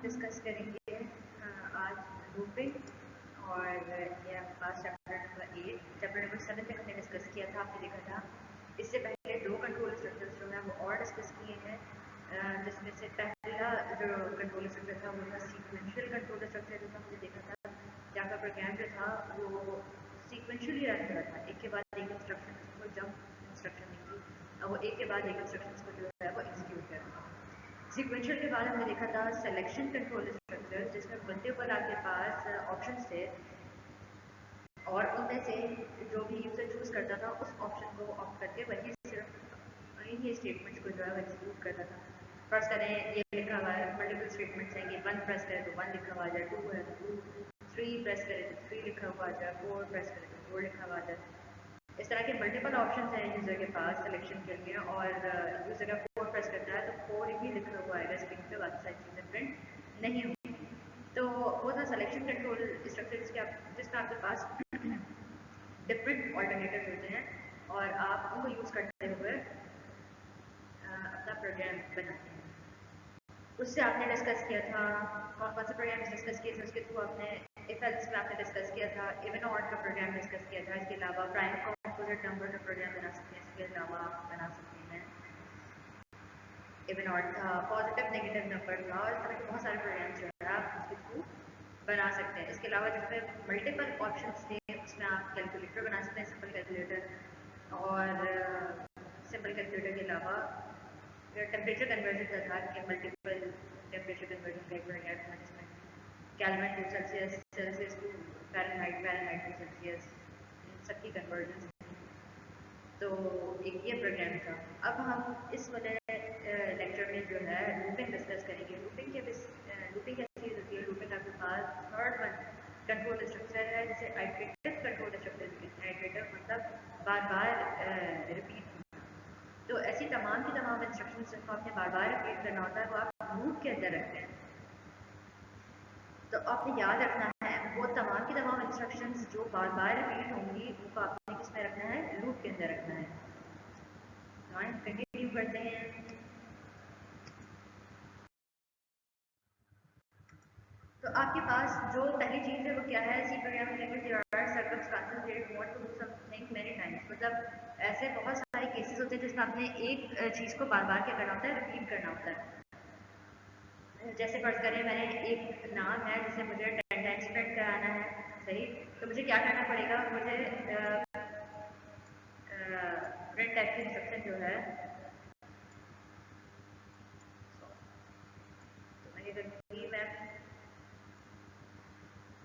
Discuss करेंगे आज looping और ये आपके पास चैप्टर नंबर 8 चैप्टर नंबर 7 तक हमने डिस्कस किया था, आपने देखा था। इससे पहले दो कंट्रोल स्ट्रक्चर्स जो है वो और डिस्कस किए हैं, जिसमें से पहला जो कंट्रोल स्ट्रक्चर था वो था सीक्वेंशियल कंट्रोल स्ट्रक्चर, जो हमने देखा था कि आपका प्रोग्राम जो था वो सीक्वेंशियली रन कर रहा था, एक के बाद एक इंस्ट्रक्शन को जंप इंस्ट्रक्शन नहीं थी, वो एक के बाद एक इंस्ट्रक्शन को जो है वो एग्जीक्यूट कर रहा था। सीक्वेंशियल के बाद हमने देखा था सिलेक्शन कंट्रोल स्ट्रक्चर, जिसमें मल्टीपल आपके पास ऑप्शंस थे और उनमें से जो भी यूजर चूज करता था उस ऑप्शन को ऑप्ट करके वही सिर्फ इन्हीं स्टेटमेंट्स को जो है वो एग्जीक्यूट करता था। फर्स्ट करें ये लिखा हुआ है मल्टीपल स्टेटमेंट्स हैं कि 1 प्रेस करें तो 1 लिखा हुआ आ जाए, 2 है तो 2, 3 प्रेस करें तो 3 लिखा हुआ आ जाए, 4 प्रेस करें तो 4 लिखा हुआ आ जाए। इस तरह के मल्टीपल ऑप्शंस हैं यूजर के पास सिलेक्शन के लिए, और यूजर का 4 प्रेस करता है तो 4 ही लिखा हुआ आएगा स्क्रीन पे, बाकी सारी चीज़ें प्रिंट नहीं होंगी। तो वो था सिलेक्शन कंट्रोल स्ट्रक्चर, जिसमें आपके पास डिफरेंट ऑल्टरनेटिव होते हैं और आप उनको यूज़ करते हुए अपना प्रोग्राम बनाते हैं। उससे आपने डिस्कस किया था कौन कौन से प्रोग्राम्स डिस्कस किए थे, उसके थ्रू आपने इफ एल्स में आपने डिस्कस किया था, इवन ऑड का प्रोग्राम डिस्कस किया था। इसके अलावा प्राइम कंपोजिट नंबर का प्रोग्राम बना सकते हैं, इसके अलावा आप बना सकते हैं इवन ऑड था, पॉजिटिव नेगेटिव नंबर था, और इस तरह के बहुत सारे प्रोग्राम्स जो है आप उसके थ्रू बना सकते हैं। इसके अलावा जिसमें मल्टीपल ऑप्शंस थे उसमें आप कैलकुलेटर बना सकते हैं, सिंपल कैलकुलेटर, और सिंपल कैलकुलेटर के अलावा टेम्परेचर कन्वर्जन का था कि मल्टीपल टेम्परेचर कन्वर्जन का एक प्रोग्राम था जिसमें Kelvin to Celsius, Celsius to Fahrenheit, Fahrenheit to Celsius, इन सब की कन्वर्जन थी। तो एक ये प्रोग्राम था। अब हम इस वाले लेक्चर में जो है लूपिंग डिस्कस करेंगे। लूपिंग क्या चीज़ होती है? लूपिंग आपके पास थर्ड वन कंट्रोल स्ट्रक्चर है जिसे आइटरेटिव कंट्रोल स्ट्रक्चर कहते हैं। आइटरेटिव मतलब बार बार रिपीट। तो ऐसी तमाम की तमाम इंस्ट्रक्शंस जिनको आपने बार बार रिपीट करना होता है वो आप लूप के अंदर रखते हैं। तो आपने याद रखना है वो तमाम की तमाम इंस्ट्रक्शंस जो बार बार रिपीट होंगी उनको आपने किस में रखना है? लूप के अंदर रखना है। कंटिन्यू करते हैं। तो आपके पास जो पहली चीज़ है वो क्या है? C programming language there are circumstances where you want to do something many times. मतलब ऐसे बहुत सारे केसेस होते हैं जिसमें आपने एक चीज़ को बार बार क्या करना होता है? रिपीट करना होता है। जैसे फर्ज करें मैंने एक नाम है जिसे मुझे 10 टाइम्स प्रिंट कराना है, सही? तो मुझे क्या करना पड़ेगा? मुझे प्रिंट टाइप की इंस्ट्रक्शन जो है, तो मैं ये करूँगी, मैं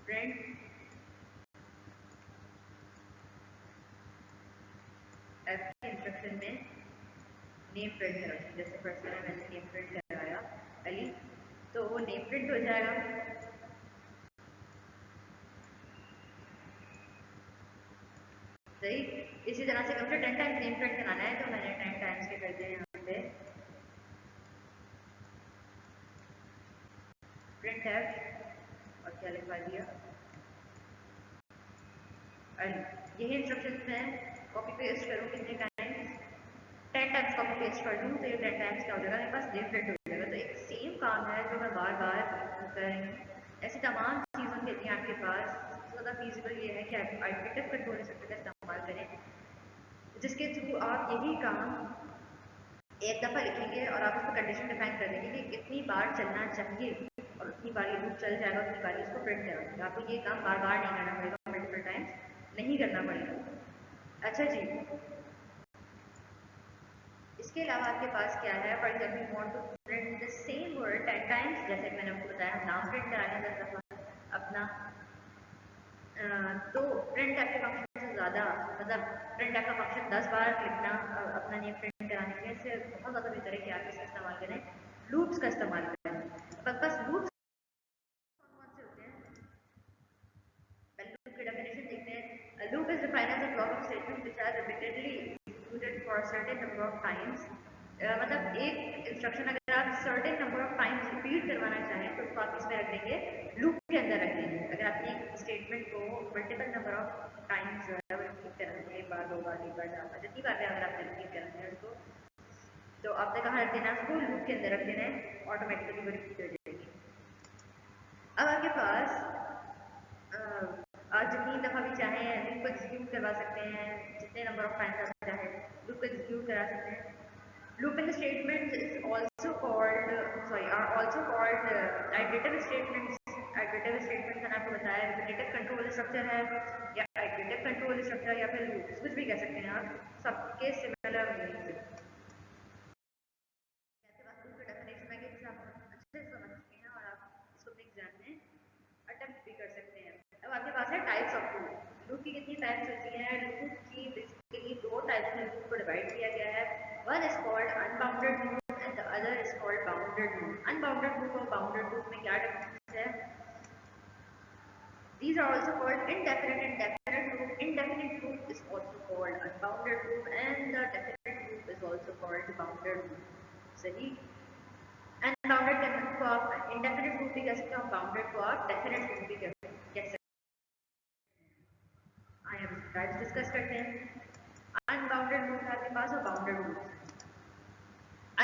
प्रिंट एफ की इंस्ट्रक्शन में नेम प्रिंट कराऊंगी। जैसे फर्स्ट करें मैंने नेम प्रिंट कराया अली, तो वो नेम प्रिंट हो जाएगा। सही? इसी तरह से मुझे 10 टाइम्स नेम प्रिंट कराना है तो मैंने 10 टाइम्स के कर दिया यहाँ पे प्रिंट एफ, और क्या लिखवा दिया? अली। यही इंस्ट्रक्शन मैं कॉपी पेस्ट करूँ कितने टाइम्स? 10 टाइम्स कॉपी पेस्ट कर दूँ तो ये 10 टाइम्स क्या हो जाएगा? मेरे पास नेम प्रिंट हो जाएगा। तो एक सेम काम है जो मैं बार बार कर रही हूँ। ऐसी तमाम चीज़ों के लिए आपके पास सबसे ज़्यादा फीजिबल ये है कि आप आइटरेटिव कंट्रोल स्ट्रक्चर का इस्तेमाल करें, जिसके थ्रू आप यही काम एक दफ़ा लिखेंगे और आप उसको कंडीशन डिफाइन कर देंगे कि कितनी बार चलना चाहिए, और उतनी बार ये लूप चल जाएगा, उतनी बार इसको प्रिंट कराएंगे। आपको ये काम बार बार नहीं करना पड़ेगा, मल्टीपल टाइम्स नहीं करना पड़ेगा। अच्छा जी, इसके अलावा आपके पास क्या है? For example you want to print the same word 10 times, जैसे मैंने आपको बताया नाम प्रिंट कराना है 10 दफ़ा अपना, तो प्रिंट टाइप के फंक्शन से ज़्यादा, मतलब प्रिंट टाइप का फंक्शन 10 बार लिखना अपना नेम प्रिंट कराने के लिए, इससे बहुत ज़्यादा बेहतर है कि आप इसका इस्तेमाल करें, लूप्स का इस्तेमाल करें। बस लूप्स कौन से होते हैं? पहले लूप की डेफिनेशन देखते हैं। Loop is defined as a block of statements which are repeatedly executed for a certain number of times. मतलब एक इंस्ट्रक्शन अगर आप certain number of times repeat करवाना चाहें तो उसको आप इसमें रख देंगे, लूप के अंदर रख देंगे। अगर आप एक स्टेटमेंट को मल्टीपल नंबर ऑफ टाइम्स जो है वो रिपीट कराना है, एक बार, दो बार, तीन बार, चार बार, जितनी बार अगर आपने रिपीट कराना है उसको, तो आपने कहाँ रख देना है? उसको लूप के अंदर रख देना है, ऑटोमेटिकली वो रिपीट हो जाएगी। अब आपके पास आप जितनी दफ़ा भी चाहें लूप को एग्जीक्यूट करवा सकते हैं, जितने नंबर ऑफ टाइम्स आप चाहें लूप को एग्जीक्यूट करा सकते हैं। Looping statements is also called are also called iterative statements. Iterative statements मैंने आपको बताया repetitive control structure है या iterative control structure या फिर loops कुछ भी कह सकते हैं आप, सबके सिमिलर मीनिंग्स है। कैसे बात लूप का डेफिनेशन है कि जिसे आप अच्छे से समझ चुके हैं और आप इसको अपने एग्जाम में अटेम्प्ट भी कर सकते हैं। अब आपके पास है टाइप्स ऑफ लूप। लूप की कितनी टाइप्स होती हैं? लूप की बेसिकली दो टाइप्स में लूप को डिवाइड किया गया है। One is called unbounded loop and the other is called bounded loop. Unbounded loop और बाउंडेड लूप में क्या डिफरेंस है? These are also called indefinite and definite loop. Indefinite loop is also called unbounded loop and the definite loop is also called bounded loop. सही? Unbounded को आप indefinite loop भी कह सकते हो, बाउंडेड को आप डेफिनेट लूप भी कह सकते हैं। आइए अब टाइप्स डिस्कस करते हैं। अनबाउंडेड लूप है आपके पास और बाउंडेड लूप।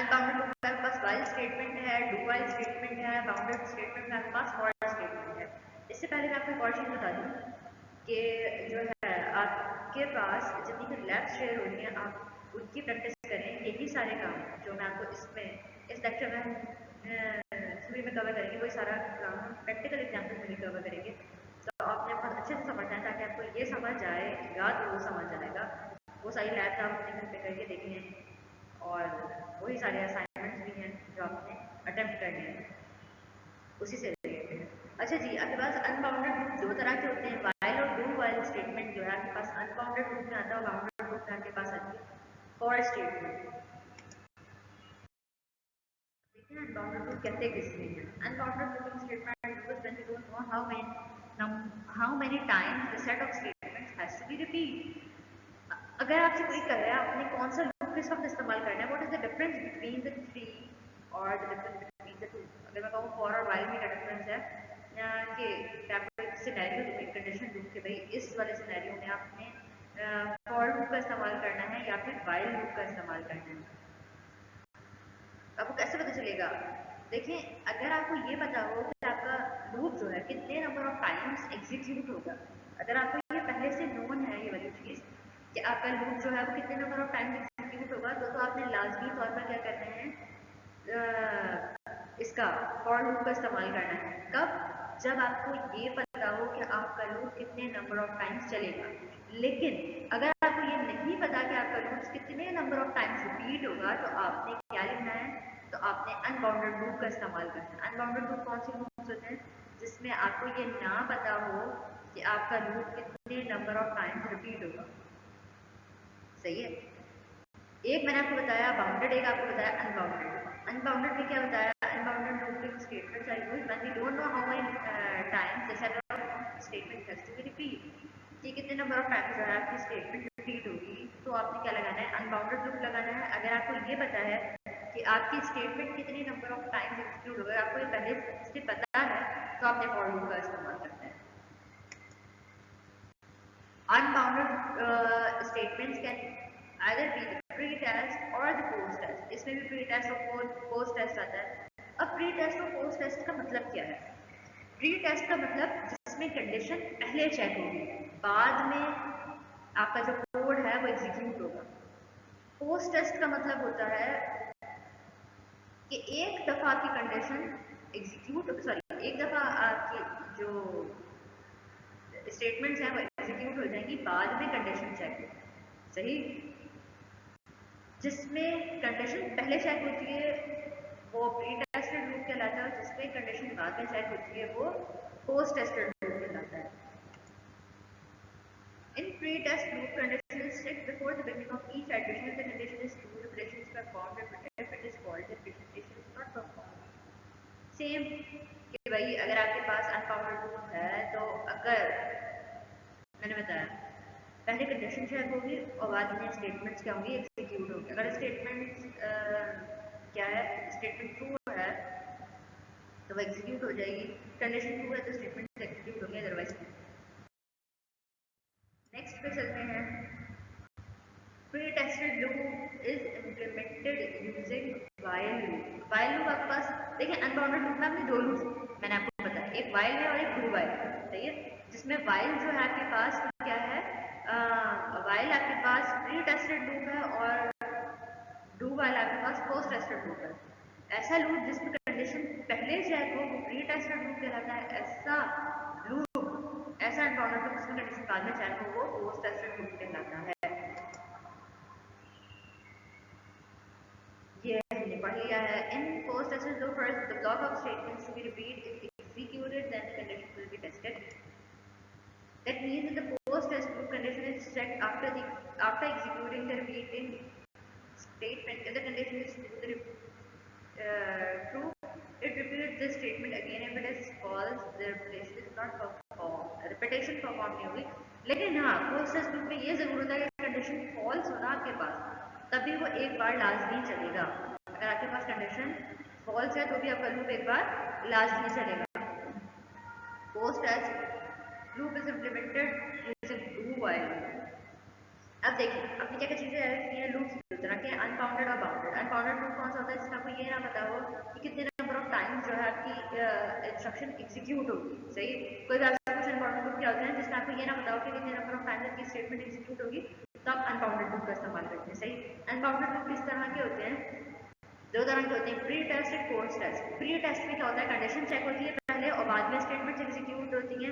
अनबाउंडेड लूप में आपके पास व्हाइल स्टेटमेंट है, डू व्हाइल स्टेटमेंट है, बाउंडेड स्टेटमेंट में आपके पास फॉर स्टेटमेंट है। इससे पहले मैं आपको एक और चीज बता दूं कि जो है आपके पास जितनी भी लैब्स शेयर हो रही हैं आप उनकी प्रैक्टिस करें। यही सारे काम जो मैं आपको इस लेक्चर में शुरू में कवर करेंगे, वही सारा काम हम प्रैक्टिकल एग्जाम्पल में भी कवर करेंगे। तो आपने बहुत अच्छे से समझना है ताकि आपको ये समझ आएगा तो वो समझ आएगा। वो सारी लैब्स आप अपने घर पे करके देखें और वही सारे असाइनमेंट्स भी हैं जो आपने अटेम्प्ट करने हैं उसी से रिलेटेड। अच्छा जी, आपके पास अनबाउंडेड लूप दो तरह के होते हैं, व्हाइल और डू व्हाइल स्टेटमेंट जो है आपके पास अनबाउंडेड लूप में आता है, बाउंडेड लूप में आपके पास आती है फॉर स्टेटमेंट। Unbounded loop कहते किससे हैं? Unbounded looping statement because when you don't know how many times the set of statements has to be repeat. अगर आपसे कोई कहे आपने कौन सा लूप किस वक्त इस्तेमाल करना है, what is the difference between the three और the difference between the two. अगर मैं कहूँ फॉर और व्हाइल में क्या डिफरेंस है या कि आपको एक सिनेरियो दूँ, एक कंडीशन दूँ कि भाई इस वाले सिनेरियो में आपने फॉर लूप का इस्तेमाल करना है या फिर व्हाइल लूप का इस्तेमाल करना है, आपको कैसे पता चलेगा? देखिए, अगर आपको ये पता हो कि आपका लूप जो है कितने नंबर ऑफ टाइम्स एग्जीक्यूट होगा, अगर आपको ये पहले से नोन है ये वाली चीज़ कि आपका लूप जो है वो कितने नंबर ऑफ टाइम्स एग्जीक्यूट होगा, तो आपने लाजमी तौर पर क्या करना है, इसका फॉर लूप का इस्तेमाल करना है। कब? जब आपको ये पता हो कि आपका लूप कितने नंबर ऑफ टाइम्स चलेगा। लेकिन अगर आपको ये नहीं पता कि आपका लूप कितने नंबर ऑफ टाइम्स रिपीट होगा, तो आपने क्या लिखना है, तो आपने अनबाउंडेड लूप का इस्तेमाल करना है। अनबाउंडेड लूप कौन से लूप्स होते हैं? जिसमें आपको ये ना पता हो कि आपका लूप कितने नंबर ऑफ टाइम्स रिपीट होगा। सही है? एक मैंने आपको बताया बाउंडेड, एक आपको बताया अनबाउंडेड। अनबाउंडेड में क्या बताया? Unbounded looping statements are used when we don't know how many times the set of statement has to be repeat. कि कितने नंबर ऑफ टाइम्स जो है आपकी स्टेटमेंट रिपीट होगी, तो आपने क्या लगाना है? अनबाउंडेड लूप लगाना है। अगर आपको ये पता है कि आपकी स्टेटमेंट कितने नंबर ऑफ टाइम्स एग्जीक्यूट होगा, आपको ये पहले से पता है, तो आपने फॉर लूप का इस्तेमाल करना है। Unbounded statements can either be the pre-test or the post-test. इसमें भी pre-test और post-test आता है। अब pre-test और post-test का मतलब क्या है? Pre-test का मतलब जिसमें कंडीशन पहले चेक होगी, बाद में आपका जो कोड है वो एग्जीक्यूट होगा। पोस्ट-टेस्ट का मतलब होता है कि एक दफा आपकी कंडीशन एक दफा आपकी जो स्टेटमेंट्स हैं वो एग्जीक्यूट हो जाएंगी, बाद में कंडीशन चेक। सही? जिसमें कंडीशन पहले चेक होती है वो प्री टेस्टेड लूप कहलाता है, जिसमें कंडीशन बाद में चेक होती है वो पोस्ट टेस्टेड लूप कहलाता है। In pre-test loop, condition is checked before the beginning of each iteration. If the condition is true, the operation is performed. If it is false, the operation is not performed. Same कि भाई अगर आपके पास unbounded loop है तो अगर मैंने बताया पहले कंडीशन चेक होगी और बाद में स्टेटमेंट्स क्या होंगी, एग्जीक्यूट होंगे। अगर स्टेटमेंट क्या है, स्टेटमेंट ट्रू है तो वो एग्जीक्यूट हो जाएगी, कंडीशन ट्रू है तो स्टेटमेंट एग्जीक्यूट होंगे, अदरवाइज। नेक्स्ट पे चलते हैं। Pre-tested loop is implemented using while loop. While loop आपके पास देखिए, अनबाउंडेड लूप में आपने दो लूप मैंने आपको बताया, एक वाइल है और एक डू वाइल, सही है, जिसमें वाइल जो है आपके पास क्या है, वाइल आपके पास प्री टेस्टेड लूप है और डू वाइल आपके पास पोस्ट टेस्टेड लूप है। ऐसा लूप जिसमें कंडीशन पहले चेक हो वो प्री टेस्टेड लूप कहलाता है, ऐसा लूप, ऐसा अनबाउंडेड लूप जिसमें कंडीशन बाद में चेक हो वो पोस्ट टेस्टेड लूप कहलाता है। ये हमने पढ़ लिया है। In post tested loop first the block of statements to be repeat if executed then the condition will be tested. That means that the post test loop condition is checked after executing the repeating statement. If the condition is true, it repeats this statement again. If it is false, the repetition is not performed. Repetition performed नहीं होगी, लेकिन हाँ post test loop में ये जरूर होता है कि कंडीशन फॉल्स हो ना आपके पास, तभी वो एक बार लाजमी चलेगा। अगर आपके पास कंडीशन फॉल्स है तो भी आपका लूप एक बार लाजमी चलेगा। Post test loop is implemented using do while. अब देखिए अपनी क्या क्या चीजें हैं लूप्स दो तरह के, अनबाउंडेड और बाउंडेड। अनबाउंडेड लूप कौन सा होता है जिसमें आपको ये ना पता हो कि कितने नंबर ऑफ टाइम्स जो है आपकी इंस्ट्रक्शन एग्जीक्यूट होगी, सही। कोई भी आपसे कुछ अनबाउंडेड लूप क्या होते हैं जिसमें आपको ये ना पता हो कि कितने नंबर ऑफ टाइम्स आपकी स्टेटमेंट एग्जीक्यूट होगी, तो आप अनबाउंडेड लूप का इस्तेमाल करते हैं, सही। अनबाउंडेड लूप किस तरह के होते हैं, दो तरह के होते हैं, प्री टेस्ट और पोस्ट टेस्ट। प्री टेस्ट में क्या होता है, कंडीशन चेक होती है पहले और बाद में स्टेटमेंट एग्जीक्यूट होती है।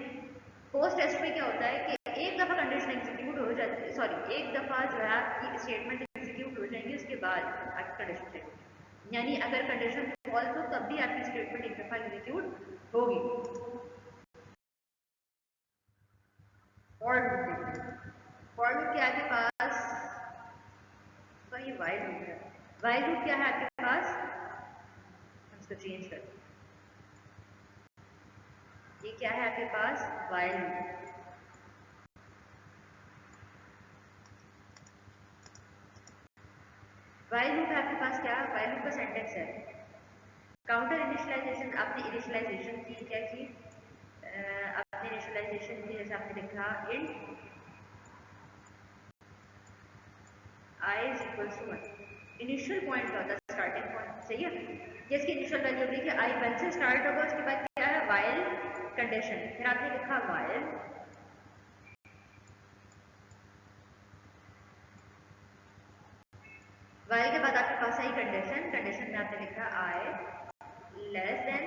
पोस्ट टेस्ट में क्या होता है कि एक दफा कंडीशन एग्जीक्यूट हो जाती है, सॉरी एक दफा जो है आपकी स्टेटमेंट एग्जीक्यूट हो जाएगी, उसके बाद आपकी कंडीशन चेक होगी। यानी अगर कंडीशन फॉल्स हो तब भी आपकी स्टेटमेंट एक दफा एग्जीक्यूट होगी। फॉर लूप क्या है आपके पास, सॉरी वाइल लूप है। वाइल लूप क्या है आपके पास, हम इसको चेंज करते हैं, ये क्या है आपके पास वाइल लूप। वाइल लूप है आपके पास क्या, वाइल लूप का सिंटैक्स है काउंटर इनिशियलाइजेशन। आपने इनिशियलाइजेशन की क्या की, आपने इनिशियलाइजेशन की, जैसे आपने लिखा int i is equals to 1। Initial point क्या होता है, स्टार्टिंग पॉइंट, सही है। ये इसकी इनिशियल वैल्यू होगी कि i 1 से स्टार्ट होगा, उसके बाद क्या है वाइल कंडीशन, फिर आपने लिखा वाइल वाइल के बाद आपके पास आई कंडीशन, कंडीशन में आपने लिखा i less than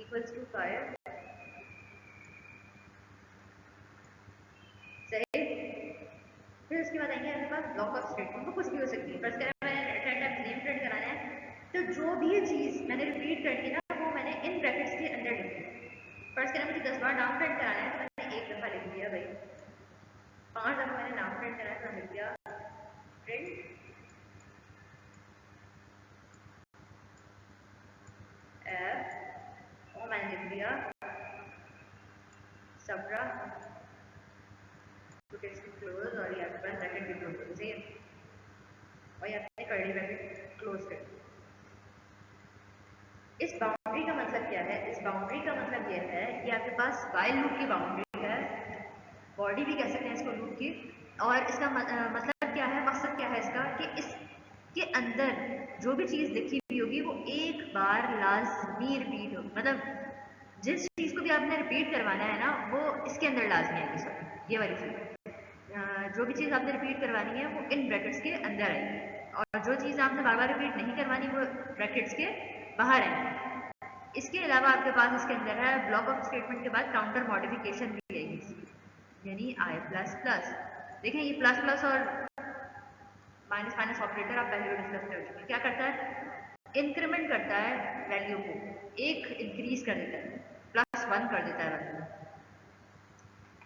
equals to 5, सही। फिर उसके बाद आएंगे आपके पास ब्लॉक ऑफ स्टेटमेंट, वो कुछ भी हो सकती है। फर्स्ट करें मैंने 10 टाइम्स नेम प्रिंट कराना है, तो जो भी चीज मैंने रिपीट करनी है ना वो मैंने इन ब्रैकेट्स के अंदर लिखी है। फर्स्ट करें मुझे 10 बार नाम प्रिंट कराना है तो मैंने एक दफा लिख दिया भाई, 5 दफा मैंने नाम प्रिंट कराना है तो मैंने लिख दिया प्रिंट एफ और मैंने लिख दिया सबरा क्लोज और ये आपके पास ब्रैकेट भी क्लोज होना चाहिए और ये आपने कर्ली ब्रैकेट क्लोज कर दिया। इस बाउंड्री का मतलब क्या है, इस बाउंड्री का मतलब यह है कि आपके पास वाइल लूप की बाउंड्री है, बॉडी भी कह सकते हैं इसको लूप की, और इसका मतलब क्या है, मकसद क्या है इसका कि इसके अंदर जो भी चीज लिखी हुई होगी वो एक बार लाजमी रिपीट हो, मतलब जिस चीज को भी आपने रिपीट करवाना है ना वो इसके अंदर लाजमी आएगी। सॉरी ये वाली चीज, जो भी चीज आपने रिपीट करवानी है वो इन ब्रैकेट्स के अंदर आएगी, और जो चीज आपने बार बार रिपीट नहीं करवानी वो ब्रैकेट्स के बाहर आएगी। इसके अलावा आपके पास इसके अंदर है ब्लॉक ऑफ स्टेटमेंट के बाद काउंटर मॉडिफिकेशन भी आएगी, यानी आई प्लस प्लस। देखिए ये प्लस प्लस और माइनस माइनस ऑपरेटर आप पहले भी डिस्कस कर चुके हैं। क्या करता है, इंक्रीमेंट करता है वैल्यू को, एक इंक्रीज कर देता है, +1 कर देता है वैल्यू।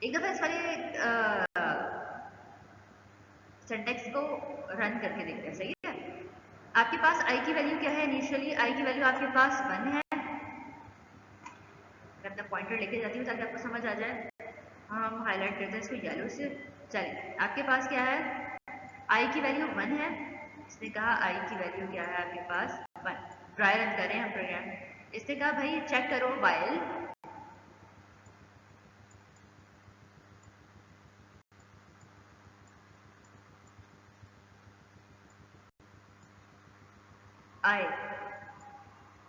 एक दफा इस वाले सिंटेक्स को रन करके देखते हैं, सही है। आपके पास i की वैल्यू क्या है, इनिशियली i की वैल्यू आपके पास 1 है। मैं अपना पॉइंटर लेके जाती हूँ ताकि आपको समझ आ जाए। हम हाईलाइट करते हैं इसको येलो से। चलिए आपके पास क्या है, i की वैल्यू 1 है। इसने कहा i की वैल्यू क्या है आपके पास 1। ट्राई रन करें हम प्रोग्राम। इसने कहा भाई चेक करो वाइल आई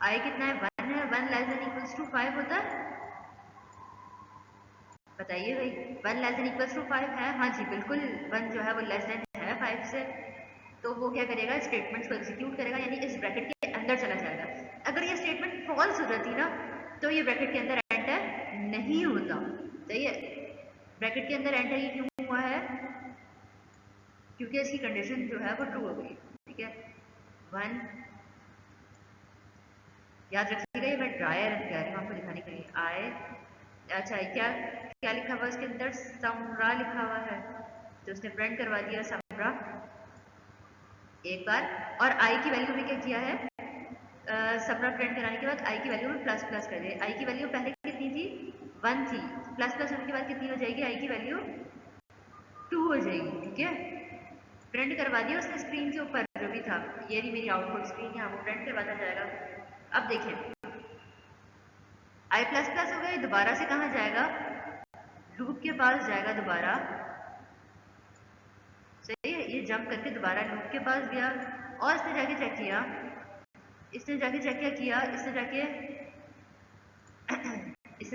आई कितना है 1 है, 1 लेस देन इक्वल्स टू 5 होता है, बताइए भाई 1 लेस देन इक्वल्स टू 5 है, हाँ जी बिल्कुल 1 जो है वो लेस देन है 5 से, तो वो क्या करेगा स्टेटमेंट्स को एग्जीक्यूट करेगा, यानी इस ब्रैकेट के अंदर चला जाएगा। अगर ये स्टेटमेंट फॉल्स हो जाती ना तो ये ब्रैकेट के अंदर एंटर नहीं होता, सही है। ब्रैकेट के अंदर एंटर ये क्यों हुआ है, क्योंकि इसकी कंडीशन जो है वो ट्रू हो गई, ठीक है। 1 याद रखिएगा, ये मैं ड्रायर कह रही हूँ आपको दिखाने के लिए। आई अच्छा क्या क्या लिखा हुआ इसके अंदर, समरा लिखा हुआ है, तो उसने प्रिंट करवा दिया समरा एक बार, और आई की वैल्यू में क्या किया है, समरा प्रिंट कराने के बाद आई की वैल्यू में प्लस प्लस कर दिया। आई की वैल्यू पहले कितनी थी 1 थी, प्लस प्लस होने के बाद कितनी हो जाएगी, आई की वैल्यू 2 हो जाएगी, ठीक है। प्रिंट करवा दिया उसने स्क्रीन के ऊपर जो भी था, ये रही मेरी आउटपुट स्क्रीन, यहाँ वो प्रिंट करवाता जाएगा। अब देखें आई प्लस प्लस हो गई, दोबारा से कहाँ जाएगा, लूप के पास जाएगा दोबारा, सही है। ये जंप करके दोबारा लूप के पास गया और इसने जाके चेक किया, इसने जाके चेक क्या किया, इसने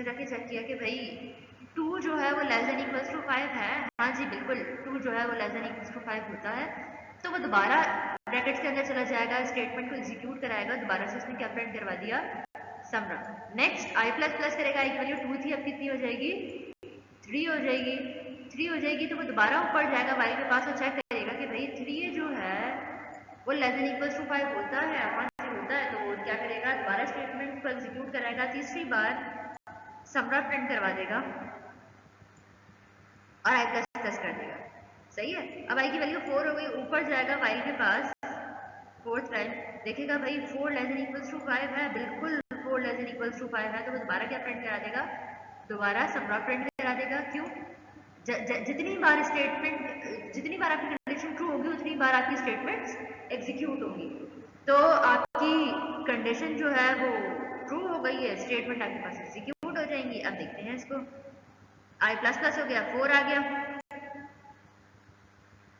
जाके चेक किया कि भाई 2 जो है वो लेस देन इक्वल्स टू 5 है, हाँ जी बिल्कुल 2 जो है वो लेस देन इक्वल्स टू 5 होता है, तो वो दोबारा ब्रैकेट्स के अंदर चला जाएगा, स्टेटमेंट को एग्जीक्यूट कराएगा, दोबारा से उसने क्या प्रिंट करवा दिया समरा। नेक्स्ट आई प्लस प्लस करेगा, आई की वैल्यू 2 थी, अब कितनी हो जाएगी 3 हो जाएगी, 3 हो जाएगी, तो वो दोबारा ऊपर जाएगा वाई के पास और चेक करेगा कि भाई 3 जो है वो लेस देन इक्वल्स टू 5 होता है, हाँ से होता है, तो वो क्या करेगा दोबारा स्टेटमेंट को एग्जीक्यूट कराएगा, तीसरी बार समरा प्रिंट करवा देगा और आई प्लस प्लस कर देगा, सही है। अब आई की वैल्यू 4 हो गई, ऊपर जाएगा वाई के पास, फोर्थ लाइन देखेगा भाई 4 लेस देन इक्वल्स टू 5 है, बिल्कुल 4 लेस देन इक्वल्स टू 5 है, तो वो दोबारा क्या प्रिंट करा देगा, दोबारा समरा प्रिंट करा देगा। क्यों, जितनी बार स्टेटमेंट, जितनी बार आपकी कंडीशन ट्रू होगी उतनी बार आपकी स्टेटमेंट्स एग्जीक्यूट होंगी, तो आपकी कंडीशन जो है वो ट्रू हो गई है, स्टेटमेंट आपके पास एग्जीक्यूट हो जाएंगी। अब देखते हैं इसको, आई प्लस प्लस हो गया 4 आ गया,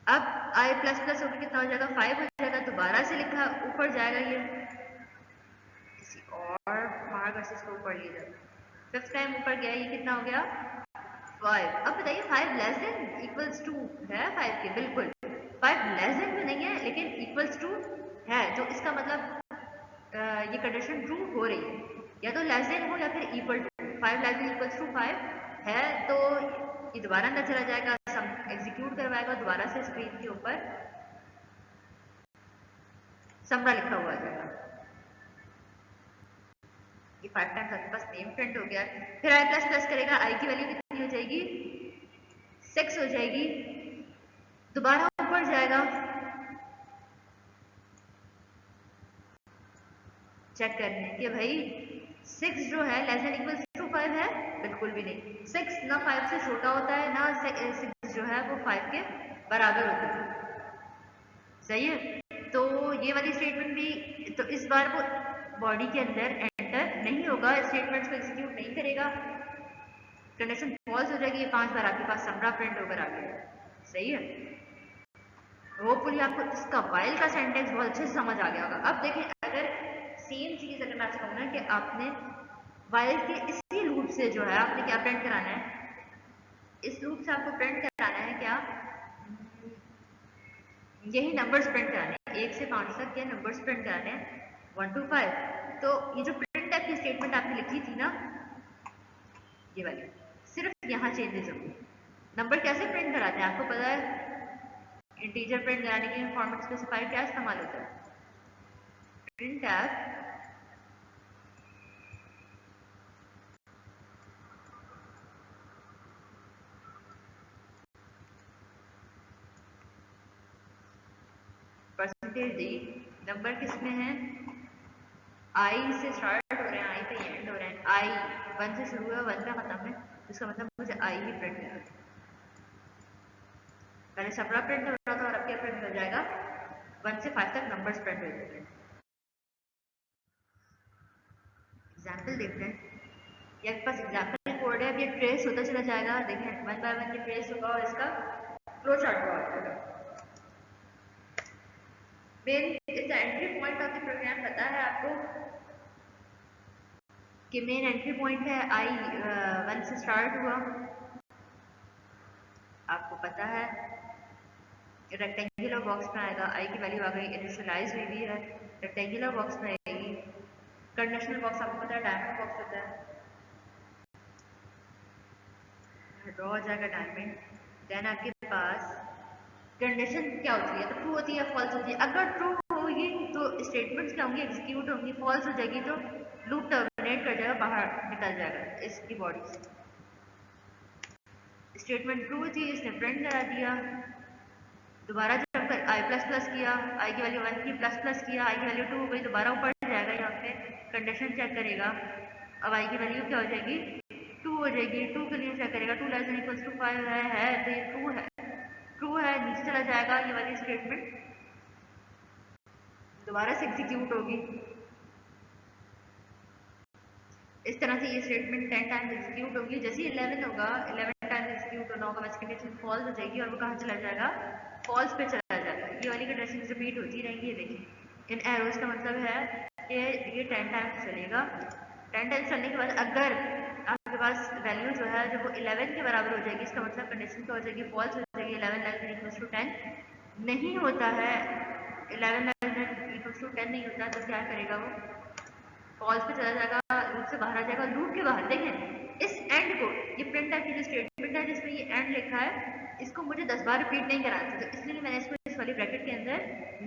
अब आई प्लस प्लस होकर कितना हो जाएगा 5 हो जाएगा, दोबारा से लिखा ऊपर जाएगा, ये किसी और मार्ग से इसको ऊपर लिया जाएगा, फिफ्थ टाइम ऊपर गया, ये कितना हो गया 5। अब बताइए 5 लेस देन इक्वल्स टू है 5 के, बिल्कुल 5 लेस देन तो नहीं है लेकिन इक्वल्स टू है, तो इसका मतलब ये कंडीशन ट्रू हो रही है, या तो लेस देन हो या फिर equal to, 5 less than equals to 5 है, तो ये दोबारा अंदर चला जाएगा, एग्जीक्यूट करवाएगा, दोबारा से स्क्रीन के ऊपर समरा लिखा हुआ जाएगा, ये 5 टाइम्स आपके पास नेम प्रिंट हो गया। फिर आई प्लस प्लस करेगा, आई की वैल्यू कितनी हो जाएगी 6 हो जाएगी, दोबारा ऊपर जाएगा, चेक करने कि भाई 6 जो है लेस देन इक्वल्स टू 5 है, बिल्कुल भी नहीं, 6 ना 5 से छोटा होता है, ना 6 जो है वो 5 के बराबर होता है, सही है। तो ये वाली स्टेटमेंट भी, तो इस बार वो बॉडी के अंदर एंटर नहीं होगा, स्टेटमेंट्स को एग्जीक्यूट नहीं करेगा, कंडीशन फॉल्स हो जाएगी, ये 5 बार आपके पास समरा प्रिंट होकर आ गया, सही है। होपफुली आपको इसका वाइल का सेंटेंस बहुत अच्छे से समझ आ गया होगा। अब देखें, अगर सेम चीज अगर मैं आपसे कहूँ ना कि आपने वाइल के इसी लूप से जो है आपने क्या प्रिंट कराना है, इस लूप से आपको प्रिंट कराना है क्या, यही नंबर्स प्रिंट कराने हैं, 1 से 5 तक के नंबर्स प्रिंट कराने हैं, 1 to 5। तो ये जो प्रिंट टाइप की स्टेटमेंट आपने लिखी थी ना, ये वाली, सिर्फ यहाँ चेंजेस होंगे। नंबर कैसे प्रिंट कराते हैं आपको पता है, इंटीजर प्रिंट कराने के लिए फॉर्मेट स्पेसिफायर क्या इस्तेमाल होता है, print F percentage D, number किस में है, आई से स्टार्ट हो रहे हैं, आई पे एंड हो रहे हैं, आई 1 से शुरू है 1 का खत्म है, इसका मतलब मुझे आई ही प्रिंट करना है। पहले सबरा प्रिंट हो रहा था और अब क्या प्रिंट हो जाएगा, 1 से 5 तक नंबर्स प्रिंट हो जाएंगे। एग्जाम्पल देखते हैं, ये आपके पास एग्जाम्पल कोड है, अब ये ट्रेस होता चला जाएगा, देखें 1 बाय 1 ये ट्रेस होगा और इसका फ्लो चार्ट हुआ जाएगा। मेन इस entry point of the program पता है आपको कि मेन एंट्री पॉइंट है I1 से स्टार्ट हुआ, आपको पता है रेक्टेंगुलर बॉक्स में आएगा, आई की वैल्यू आ गई, इनिशियलाइज हुई है, रेक्टेंगुलर बॉक्स में आएगी। कंडीशनल बॉक्स आपको पता है डायमंड बॉक्स होता है, ड्रॉ हो जाएगा डायमंड। देन आपके पास कंडीशन क्या होती है, तो ट्रू होती है, फॉल्स होती है। अगर ट्रू होगी तो स्टेटमेंट्स क्या होंगी, एग्जीक्यूट होंगी, फॉल्स हो जाएगी तो लूप टर्मिनेट कर जाएगा, बाहर निकल जाएगा इसकी बॉडी से। स्टेटमेंट ट्रू थी, इसने प्रिंट करा दिया। दोबारा जब आई प्लस प्लस किया, आई की वैल्यू 1 की, प्लस प्लस किया, आई की वैल्यू 2 हो गई, दोबारा ऊपर जाएगा, यहाँ पे कंडीशन चेक करेगा। अब आई की वैल्यू क्या हो जाएगी, 2 हो जाएगी। 2 के लिए चेक करेगा, 2 लेस देन इक्वल्स टू 5 है तो ये ट्रू है, ट्रू है, नीचे चला जाएगा, ये वाली स्टेटमेंट दोबारा से एग्जीक्यूट होगी। इस तरह से ये स्टेटमेंट 10 टाइम्स एग्जीक्यूट होगी। जैसे 11 होगा, 11 टाइम्स एग्जीक्यूट होना होगा, बस कंडीशन फॉल्स हो जाएगी और वो कहाँ चला जाएगा, फॉल्स पे चला जाएगा। ये वाली कंडीशन रिपीट होती रहेंगी। ये देखिए इन एरोज का मतलब है कि ये 10 टाइम्स चलेगा। 10 टाइम्स चलने के बाद अगर आपके पास वैल्यू जो है जब वो 11 के बराबर हो जाएगी, इसका मतलब कंडीशन क्या हो जाएगी, फॉल्स हो जाएगी। 11 लेस देन इक्वल्स टू 10 नहीं होता है, 11 लेस देन इक्वल्स टू 10 नहीं होता, तो क्या करेगा वो, फॉल्स पे चला जाएगा, लूप से बाहर आ जाएगा। लूप के बाहर देखें इस एंड को, ये प्रिंटफ की जो स्टेटमेंट है जिसमें ये एंड लिखा है, इसको मुझे 10 बार रिपीट नहीं कराना था, तो इसलिए मैंने इसको इस वाली ब्रैकेट के अंदर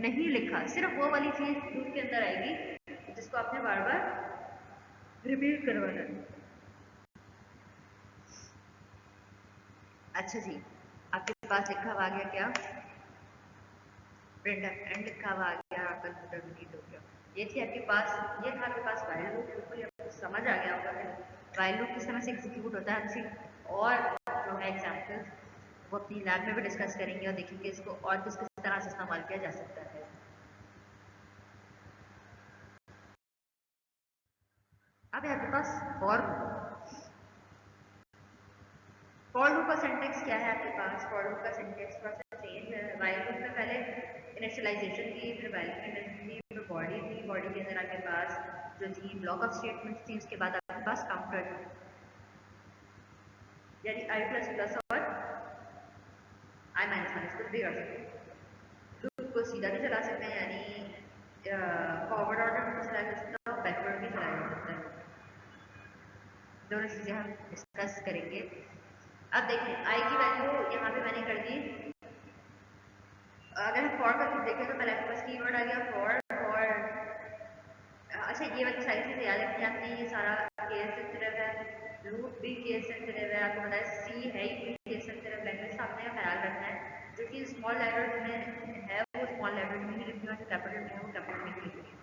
नहीं लिखा। सिर्फ वो वाली चीज लूप के अंदर आएगी जिसको आपने बार बार रिपीट करवाना है। अच्छा जी, आपके पास लिखा हुआ आ गया क्या, प्रिंटफ एंड लिखा हुआ आ गया, आपका टर्मिनेट हो गया। ये थी आपके पास, ये था आपके पास व्हाइल लूप। बिल्कुल आपको समझ आ गया होगा कि व्हाइल लूप किस तरह से एग्जीक्यूट होता है। हम इसी और जो है एग्जाम्पल वो अपनी लैब में भी डिस्कस करेंगे और देखेंगे इसको और किस किस तरह से इस्तेमाल किया जा सकता है। अब है आपके पास फॉर लूप का सिंटेक्स क्या है आपके पास। फॉर लूप का सिंटेक्स थोड़ा सा चेंज है। व्हाइल लूप में पहले इनिशियलाइजेशन थी, फिर व्हाइल की कंडीशन थी, फिर बॉडी थी, बॉडी के अंदर आपके पास जो थी ब्लॉक ऑफ स्टेटमेंट्स थी, उसके बाद आपके पास काउंटर थी, यानी आई प्लस प्लस और आई माइनस माइनस कुछ भी कर सकते हैं। लूप को सीधा भी चला सकते हैं, यानी फॉरवर्ड ऑर्डर में भी चलाया जा सकता है और बैकवर्ड भी चलाया जा सकता है। दोनों चीजें हम डिस्कस करेंगे। अब देखें आई की वैल्यू यहाँ पे मैंने कर दी। अगर हम फॉर का कुछ देखें तो पहले आपके पास कीवर्ड आ गया फॉर। और अच्छा, ये वाली सारी चीजें याद रखनी आपने, ये सारा केस सेंसिटिव है, लूप भी केस सेंसिटिव है, आपको पता है सी है ही केस सेंसिटिव लैंग्वेज का आपने ख्याल रखना है। जो कि स्मॉल लेटर्स में है वो स्मॉल लेटर्स में ही लिखनी है, जो कैपिटल में है वो कैपिटल में ही लिखनी है।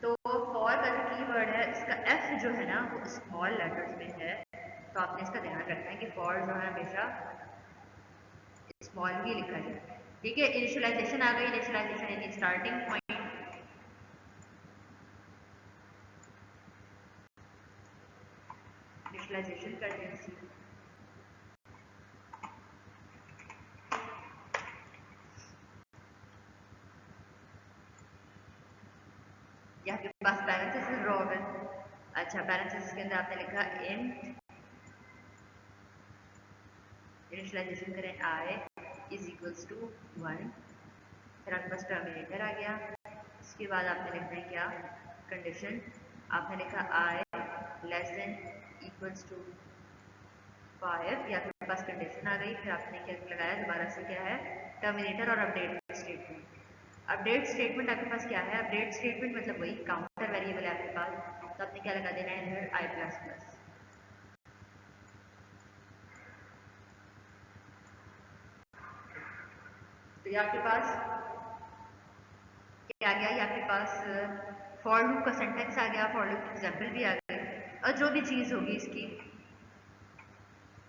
तो फॉर का जो कीवर्ड है इसका एफ जो है ना वो स्मॉल लेटर्स में है, तो आपने इसका ध्यान रखना है कि फॉर जो है हमेशा स्मॉल ही लिखा जाए। ठीक है, इनिशियलाइजेशन आ गई, इनिशियलाइजेशन यानी स्टार्टिंग पॉइंट। इनिशियलाइजेशन कर दें इसकी। यहाँ के पास पैरेंथेसिस ड्रॉ होगा। अच्छा, पैरेंथेसिस के अंदर आपने लिखा इंट, इनिशियलाइजेशन करें आई इज इक्वल्स टू 1, फिर आपके पास टर्मिनेटर आ गया। इसके बाद आपने लिखना है क्या, कंडीशन, आपने लिखा आई लेस देन इक्वल्स टू 5, या आपके पास कंडीशन आ गई। फिर आपने क्या लगाया, दोबारा से क्या है, टर्मिनेटर और अपडेट स्टेटमेंट। अपडेट स्टेटमेंट आपके पास क्या है, अपडेट स्टेटमेंट मतलब वही काउंटर वेरिएबल है आपके पास, तो आपने क्या लगा देना है इधर आई प्लस प्लस। तो ये आपके पास क्या आ गया, ये आपके पास फॉर लूप का सेंटेंस आ गया, फॉर लूप की एग्जांपल भी आ गई, और जो भी चीज होगी इसकी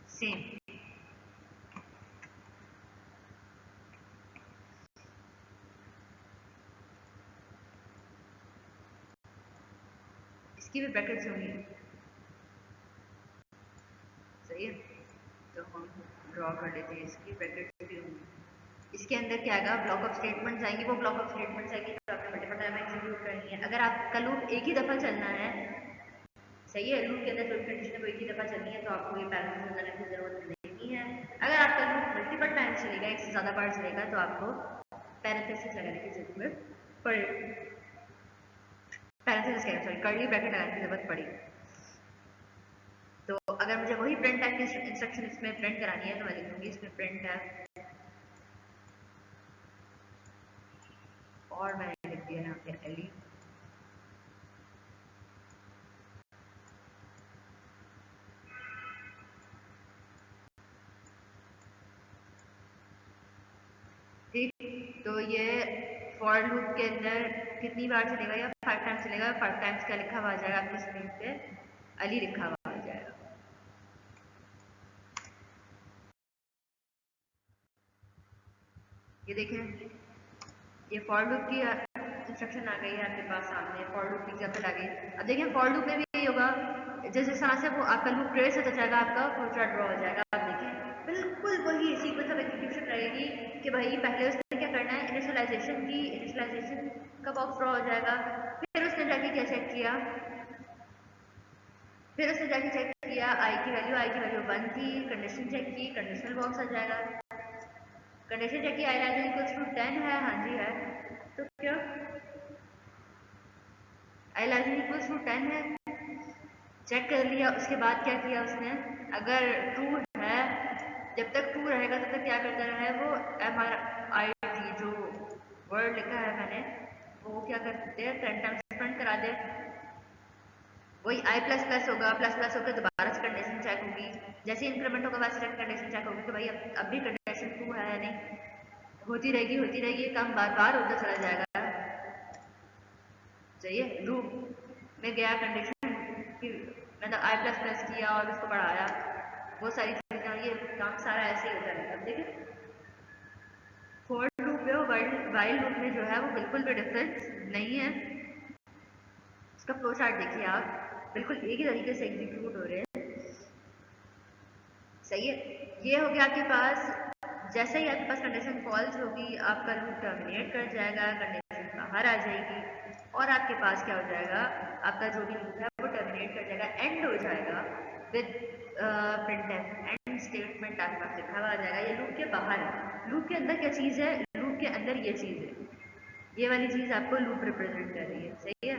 सेम। इसकी भी ब्रैकेट्स होंगी, सही है, तो हम ड्रॉ कर लेते हैं, इसकी ब्रैकेट्स भी होंगी। इसके अंदर क्या आएगा, ब्लॉक ऑफ स्टेटमेंट्स आएंगे, वो ब्लॉक ऑफ स्टेटमेंट्स आएंगी तो आपने मल्टीपल टाइम एग्जीक्यूट करनी है। अगर आपका लूप एक ही दफ़ा चलना है, सही है, लूप के अंदर जो भी कंडीशन है वो एक ही दफ़ा चलनी है तो आपको ये पैरेंथेसिस लगाने की ज़रूरत नहीं है। अगर आपका लूप मल्टीपल टाइम चलेगा, एक से ज़्यादा बार चलेगा तो आपको पैरेंथेसिस लगाने की ज़रूरत पड़ेगी, पैरेंथेसिस क्या, सॉरी, कर्ली ब्रैकेट लगाने की ज़रूरत पड़ेगी। तो अगर मुझे वही प्रिंट टाइप की इंस्ट्रक्शन इसमें प्रिंट करानी है तो मैं लिखूंगी इसमें प्रिंट टाइप, और मैंने लिख दिया यहाँ पे एली, ठीक। तो ये फॉर लूप के अंदर कितनी बार चलेगा, या 5 टाइम्स चलेगा। 5 टाइम्स क्या लिखा हुआ आ जाएगा आपकी स्क्रीन पे, अली लिखा हुआ आ जाएगा। ये देखें, ये फॉर लूप की इंस्ट्रक्शन आ गई है आपके पास सामने, फॉर लूप की एग्जांपल आ गई। अब देखिए फॉर लूप में भी यही होगा, जिस तरह से वो आपका लूप ट्रेस होता जाएगा आपका फ्लो चार्ट ड्रॉ हो जाएगा। आप देखिए बिल्कुल वही सीक्वेंस ऑफ एग्जीक्यूशन रहेगी कि भाई पहले उसने क्या करना है, इनिशियलाइजेशन की, इनिशियलाइजेशन का बॉक्स ड्रॉ हो जाएगा, फिर उसने जाके क्या चेक किया, फिर उसने जाके चेक किया आई की वैल्यू 1 थी, कंडीशन चेक की, कंडीशनल बॉक्स आ जाएगा, कंडीशन चेक की आई लेस देन इक्वल्स टू 10 है, हाँ जी है, तो क्या आई लेस देन इक्वल्स टू 10 है, चेक कर लिया। उसके बाद क्या किया उसने, अगर ट्रू है, जब तक ट्रू रहेगा तब तक क्या करता रहा है वो, एम आर आई टी जो वर्ड लिखा है मैंने वो क्या करते हैं 10 टाइम्स प्रिंट करा दे, वही आई प्लस प्लस होगा, प्लस प्लस होकर दोबारा से कंडीशन चेक होगी, जैसे इंक्रीमेंट होगा वैसे कंडीशन चेक होगी कि भाई अब भी कंडीशन ट्रू है या नहीं, होती रहेगी, काम बार बार होता चला जाएगा। सही है, लूप में गया कंडीशन कि मतलब आई प्लस प्लस किया और उसको बढ़ाया, वो सारी चीज़ें, ये काम सारा ऐसे ही होता रहेगा। अब देखिए फॉर लूप में और वाइल लूप में जो है वो बिल्कुल भी डिफरेंस नहीं है। इसका फ्लो चार्ट देखिए आप, बिल्कुल एक ही तरीके से एग्जीक्यूट हो रहे हैं। सही है, ये हो गया आपके पास, जैसे ही आपके पास कंडीशन फॉल्स होगी आपका लूप टर्मिनेट कर जाएगा, कंडीशन बाहर आ जाएगी और आपके पास क्या हो जाएगा, आपका जो भी लूप है वो टर्मिनेट कर जाएगा, एंड हो जाएगा विद प्रिंटफ, एंड स्टेटमेंट आपके पास लिखा हुआ आ जाएगा। ये लूप के बाहर है, लूप के अंदर क्या चीज़ है, लूप के अंदर ये चीज़ है, ये वाली चीज़ आपको लूप रिप्रेजेंट कर रही है। सही है,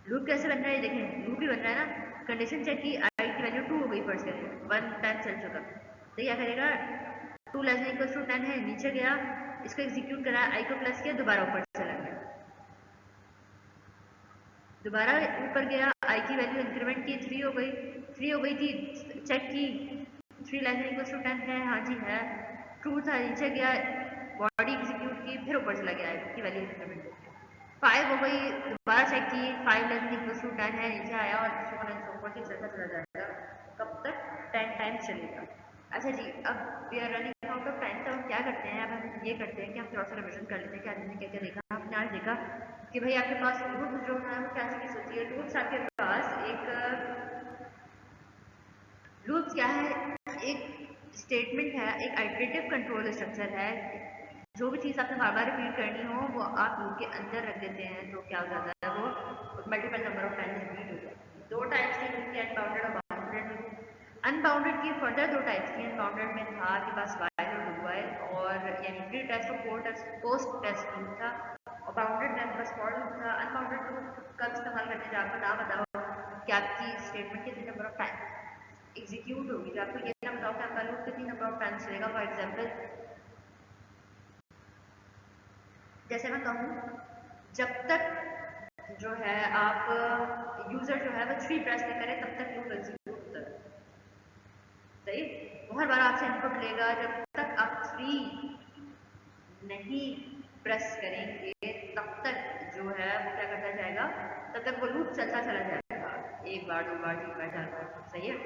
लूप कैसे बन रहा है देखें, लूप ही बन रहा है ना, कंडीशन चेक की, आई की वैल्यू 2 हो गई, फर्स्ट करें 1 टाइम चल चुका, तो क्या करेगा 2 लेस देन इक्वल्स टू 10 है, नीचे गया, इसको एग्जीक्यूट करा, आई को प्लस किया, दोबारा ऊपर चला गया, दोबारा ऊपर गया, आई की वैल्यू इंक्रीमेंट की 3 हो गई थी, चेक की 3 लेस देन इक्वल्स टू 10 है, हाँ जी है, ट्रू था, नीचे गया, बॉडी एग्जीक्यूट की, फिर ऊपर चला गया, आई की वैल्यू इंक्रीमेंट 5 हो गई, दोबारा चेक की, 5 लेस देन इक्वल्स टू 10 है, नीचे आया और so on and so fourth चलता चला जाएगा, कब तक, 10 टाइम्स चलेगा। अच्छा जी, अब we are running out of time, तो हम क्या करते हैं, अब हम ये करते हैं कि हम थोड़ा सा रिविजन कर लेते हैं कि हमने क्या क्या देखा। हमने आज देखा कि भाई आपके पास लूप जो है वो क्या चीज़ होती है, लूप्स आपके पास एक लूप्स क्या है, एक स्टेटमेंट है, एक आइटरेटिव कंट्रोल स्ट्रक्चर है, जो भी चीज़ आपने बार बार रिपीट करनी हो वो आप लूप के अंदर रख देते हैं तो क्या हो जाता है, वो multiple number of times repeat हो जाता है। दो टाइप्स की लूप की, अनबाउंडेड और बाउंडेड लूप। अनबाउंडेड की फर्दर दो टाइप्स की, अनबाउंडेड में था आपके पास वाइल और डू वाइल, और यानी प्री टेस्ट और पोस्ट टेस्ट लूप था, और बाउंडेड में आपके पास फॉर लूप था। अनबाउंडेड लूप कब इस्तेमाल करते हैं, आपको ना बताओ कि आपकी स्टेटमेंट कितने नंबर ऑफ टाइम एग्जीक्यूट होगी, जो आपको ये ना बताओ कि आपका लूप कितनी नंबर ऑफ टाइम्स चलेगा। फॉर एग्जाम्पल जैसे मैं कहूँ, जब तक जो है आप यूजर जो है वो 3 प्रेस नहीं करे तब तक लूप एग्जीक्यूट होता है। सही, बहुत बार आपसे इनपुट लेगा, जब तक आप 3 नहीं प्रेस करेंगे तब तक जो है वो क्या करता जाएगा, तब तक वो लूप चलता चला जाएगा, 1 बार 2 बार 3 बार 4 बार। सही है,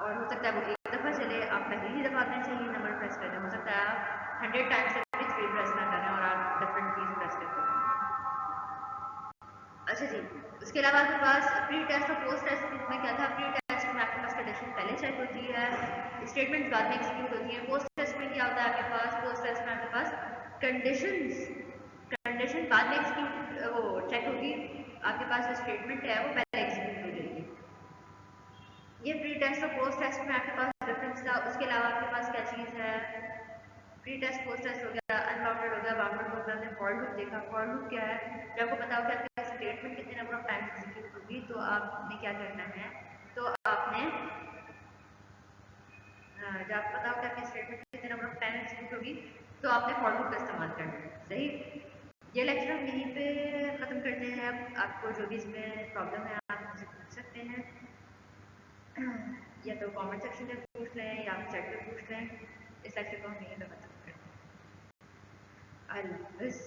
और हो सकता है वो एक दफ़ा चले, आप पहली ही दफ़ा आपने सही नंबर प्रेस कर दें, हो सकता है आप 100 टाइम्स से भी 3 प्रेस ना करें और आप डिफरेंट कीज प्रेस करते हैं। अच्छा जी, उसके अलावा आपके पास प्री टेस्ट और पोस्ट टेस्ट में क्या था, प्री टेस्ट में आपके पास कंडीशन पहले चेक होती है, स्टेटमेंट्स बाद में एग्जीक्यूट होती है, पोस्ट टेस्ट में क्या होता है आपके पास, पोस्ट टेस्ट में आपके पास कंडीशन बाद में एग्जीक्यूट वो चेक होगी, आपके पास जो स्टेटमेंट है वो पहले एग्जीक्यूट हो जाएगी। ये प्री टेस्ट और पोस्ट टेस्ट में आपके पास डिफरेंस था। उसके अलावा आपके पास क्या चीज़ है, प्री टेस्ट पोस्ट टेस्ट हो गया, अनबाउंडेड हो गया, बाउंडेड हो गया। हमने फॉर लूप देखा। फॉर लूप क्या है, जब आपको पता हो कि आपके पास स्टेटमेंट कितने नंबर ऑफ टाइम्स एग्जीक्यूट होगी तो आपने क्या करना है, तो आपने जब आपको पता हो कि आपकी स्टेटमेंट कितने नंबर ऑफ टाइम्स एग्जीक्यूट होगी तो आपने फॉर लूप का इस्तेमाल करना है। सही, ये लेक्चर हम यहीं पे ख़त्म करते हैं। अब आपको जो भी इसमें प्रॉब्लम है आप मुझसे पूछ सकते हैं, या तो कमेंट सेक्शन में पूछ लें या चैट पे पूछ लें। इस लेक्चर को हम यहीं पे खत्म करते हैं। अल्लाह हाफ़िज़।